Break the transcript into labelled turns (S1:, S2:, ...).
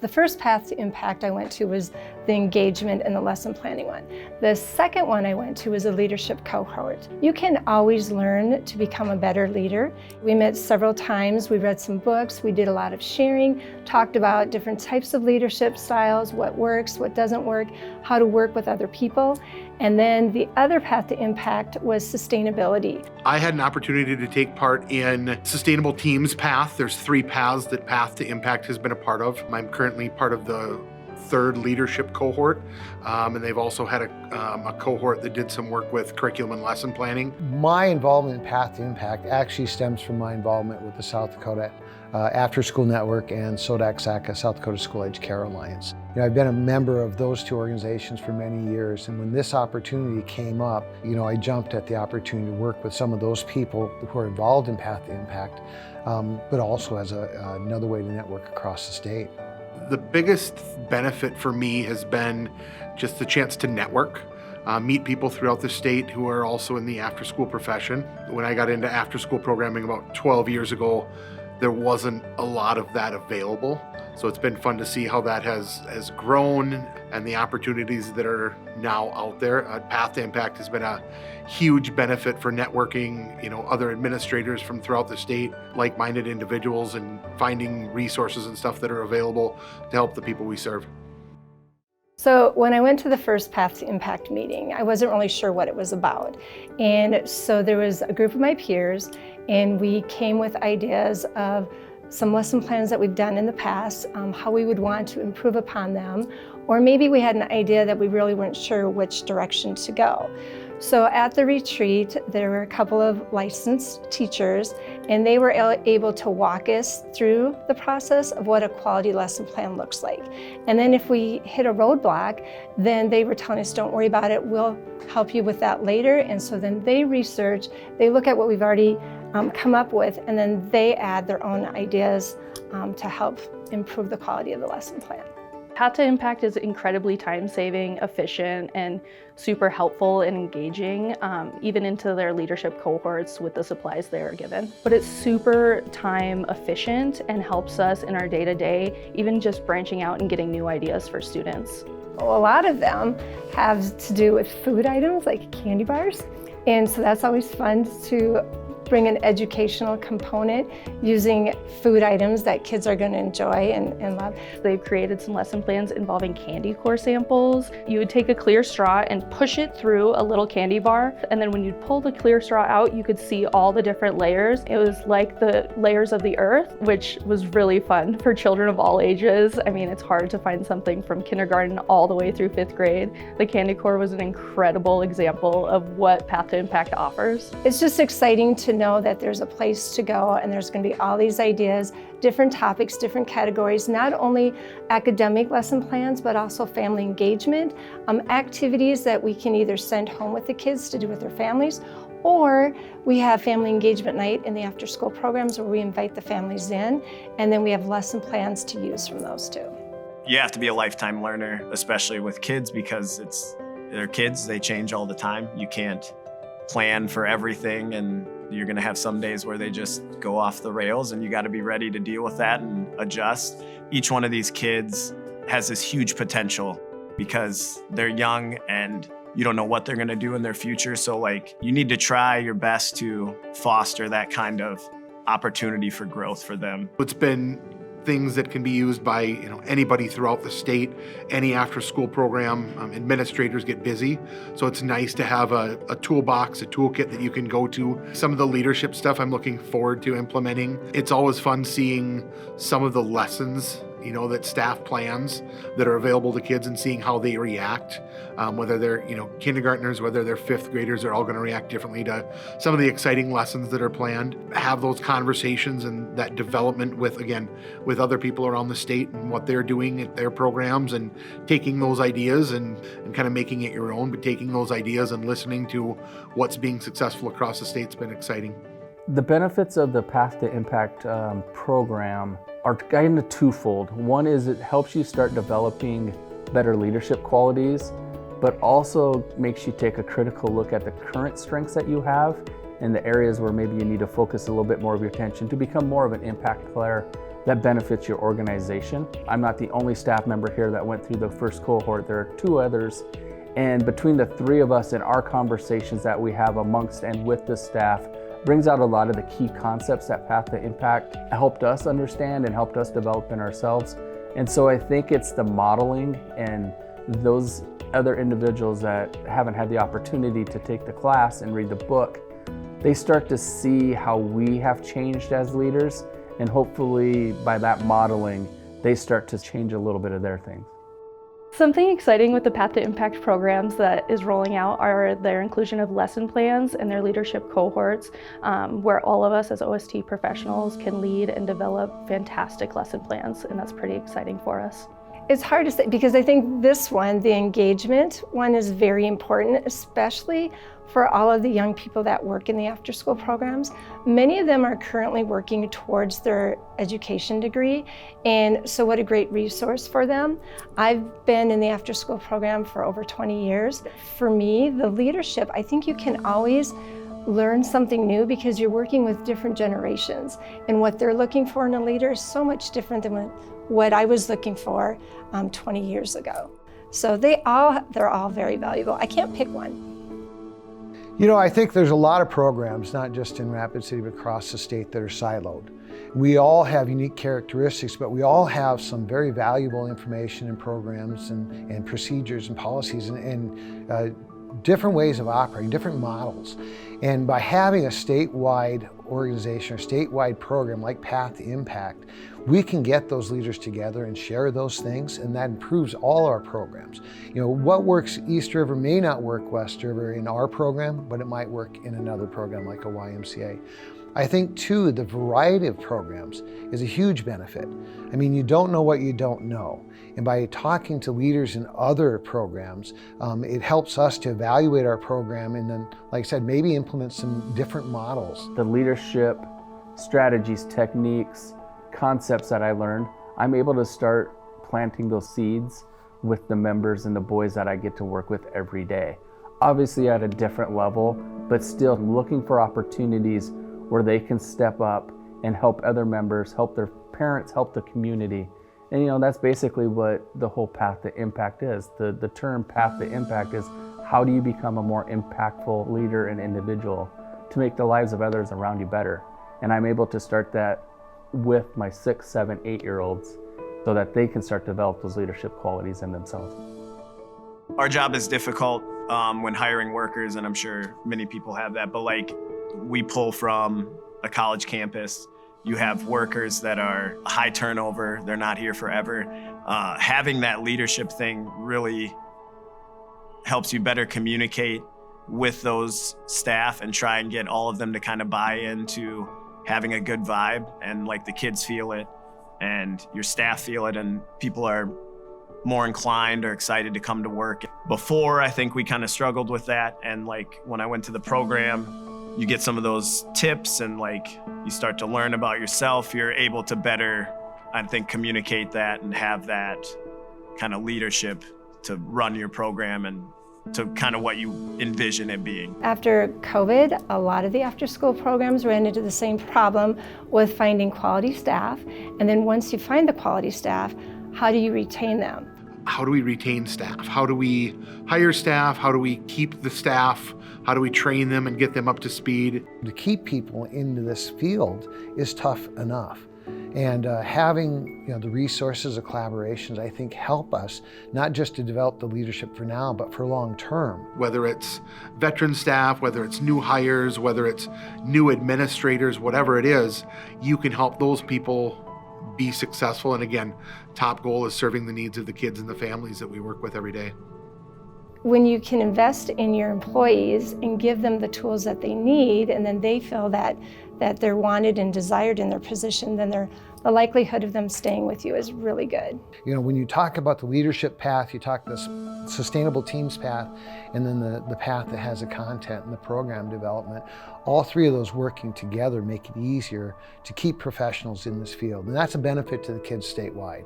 S1: The first Path to Impact I went to was the engagement and the lesson planning one. The second one I went to was a leadership cohort. You can always learn to become a better leader. We met several times, we read some books, we did a lot of sharing, talked about different types of leadership styles, what works, what doesn't work, how to work with other people. And then the other Path to Impact was sustainability.
S2: I had an opportunity to take part in Sustainable Teams Path. There's 3 paths that Path to Impact has been a part of. I'm currently part of the 3rd leadership cohort, and they've also had a cohort that did some work with curriculum and lesson planning.
S3: My involvement in Path to Impact actually stems from my involvement with the South Dakota After School Network and SODAC-SACA, South Dakota School Age Care Alliance. I've been a member of those 2 organizations for many years, and when this opportunity came up, I jumped at the opportunity to work with some of those people who are involved in Path to Impact, but also as another way to network across the state.
S2: The biggest benefit for me has been just the chance to network, meet people throughout the state who are also in the after-school profession. When I got into after-school programming about 12 years ago, there wasn't a lot of that available. So it's been fun to see how that has grown and the opportunities that are now out there. Path to Impact has been a huge benefit for networking, other administrators from throughout the state, like-minded individuals, and finding resources and stuff that are available to help the people we serve.
S1: So when I went to the first Path to Impact meeting, I wasn't really sure what it was about. And so there was a group of my peers, and we came with ideas of some lesson plans that we've done in the past, how we would want to improve upon them, or maybe we had an idea that we really weren't sure which direction to go. So at the retreat, there were a couple of licensed teachers, and they were able to walk us through the process of what a quality lesson plan looks like. And then if we hit a roadblock, then they were telling us, don't worry about it, we'll help you with that later. And so then they research, they look at what we've already come up with, and then they add their own ideas to help improve the quality of the lesson plan.
S4: Path to Impact is incredibly time-saving, efficient, and super helpful and engaging, even into their leadership cohorts with the supplies they are given. But it's super time efficient and helps us in our day-to-day, even just branching out and getting new ideas for students.
S1: A lot of them have to do with food items like candy bars, and so that's always fun to bring an educational component using food items that kids are going to enjoy and love.
S4: They've created some lesson plans involving candy core samples. You would take a clear straw and push it through a little candy bar, and then when you'd pull the clear straw out, you could see all the different layers. It was like the layers of the earth, which was really fun for children of all ages. I mean, it's hard to find something from kindergarten all the way through 5th grade. The candy core was an incredible example of what Path to Impact offers.
S1: It's just exciting to know that there's a place to go, and there's going to be all these ideas, different topics, different categories, not only academic lesson plans, but also family engagement, activities that we can either send home with the kids to do with their families, or we have family engagement night in the after school programs where we invite the families in, and then we have lesson plans to use from those too.
S5: You have to be a lifetime learner, especially with kids, because they're kids, they change all the time. You can't plan for everything, and you're going to have some days where they just go off the rails, and you got to be ready to deal with that and adjust. Each one of these kids has this huge potential because they're young and you don't know what they're going to do in their future. So you need to try your best to foster that kind of opportunity for growth for them.
S2: It's been things that can be used by anybody throughout the state, any after-school program. Administrators get busy, so it's nice to have a toolbox, a toolkit that you can go to. Some of the leadership stuff I'm looking forward to implementing. It's always fun seeing some of the lessons that staff plans that are available to kids and seeing how they react, whether they're kindergartners, whether they're 5th graders, they're all going to react differently to some of the exciting lessons that are planned. Have those conversations and that development with other people around the state and what they're doing at their programs, and taking those ideas and kind of making it your own, but taking those ideas and listening to what's being successful across the state's been exciting.
S6: The benefits of the Path to Impact program are kind of twofold. One is it helps you start developing better leadership qualities, but also makes you take a critical look at the current strengths that you have and the areas where maybe you need to focus a little bit more of your attention to become more of an impact player that benefits your organization. I'm not the only staff member here that went through the first cohort. There are 2 others. And between the 3 of us and our conversations that we have amongst and with the staff brings out a lot of the key concepts that Path2Impact helped us understand and helped us develop in ourselves. And so I think it's the modeling and those other individuals that haven't had the opportunity to take the class and read the book, they start to see how we have changed as leaders, and hopefully by that modeling, they start to change a little bit of their things.
S4: Something exciting with the Path2Impact programs that is rolling out are their inclusion of lesson plans and their leadership cohorts, where all of us as OST professionals can lead and develop fantastic lesson plans, and that's pretty exciting for us.
S1: It's hard to say because I think this one, the engagement one, is very important, especially for all of the young people that work in the after-school programs. Many of them are currently working towards their education degree, and so what a great resource for them. I've been in the after-school program for over 20 years. For me, the leadership, I think you can always learn something new because you're working with different generations, and what they're looking for in a leader is so much different than what I was looking for 20 years ago. So they're all very valuable. I can't pick one.
S3: You know, I think there's a lot of programs, not just in Rapid City, but across the state, that are siloed. We all have unique characteristics, but we all have some very valuable information and programs and procedures and policies and different ways of operating, different models. And by having a statewide organization or statewide program like Path2Impact, we can get those leaders together and share those things, and that improves all our programs. You know, what works East River may not work West River in our program, but it might work in another program like a YMCA. I think too, the variety of programs is a huge benefit. I mean, you don't know what you don't know. And by talking to leaders in other programs, it helps us to evaluate our program and then, like I said, maybe implement some different models.
S6: The leadership, strategies, techniques, concepts that I learned, I'm able to start planting those seeds with the members and the boys that I get to work with every day. Obviously at a different level, but still looking for opportunities where they can step up and help other members, help their parents, help the community. And you know, that's basically what the whole Path2Impact is. The term Path2Impact is how do you become a more impactful leader and individual to make the lives of others around you better. And I'm able to start that with my 6, 7, 8-year-olds so that they can start to develop those leadership qualities in themselves.
S5: Our job is difficult when hiring workers, and I'm sure many people have that, but like we pull from a college campus. You have workers that are high turnover, they're not here forever. Having that leadership thing really helps you better communicate with those staff and try and get all of them to kind of buy into having a good vibe, and like the kids feel it and your staff feel it, and people are more inclined or excited to come to work. Before, I think we kind of struggled with that, and like when I went to the program, you get some of those tips and like you start to learn about yourself. You're able to better, I think, communicate that and have that kind of leadership to run your program and to kind of what you envision it being.
S1: After COVID, a lot of the after-school programs ran into the same problem with finding quality staff. And then once you find the quality staff, how do you retain them?
S2: How do we retain staff? How do we hire staff? How do we keep the staff? How do we train them and get them up to speed?
S3: To keep people into this field is tough enough. And having the resources of collaborations, I think, help us not just to develop the leadership for now, but for long term.
S2: Whether it's veteran staff, whether it's new hires, whether it's new administrators, whatever it is, you can help those people be successful. And again, top goal is serving the needs of the kids and the families that we work with every day.
S1: When you can invest in your employees and give them the tools that they need, and then they feel that they're wanted and desired in their position, then the likelihood of them staying with you is really good.
S3: You know, when you talk about the leadership path, you talk this sustainable teams path, and then the path that has the content and the program development, all three of those working together make it easier to keep professionals in this field. And that's a benefit to the kids statewide.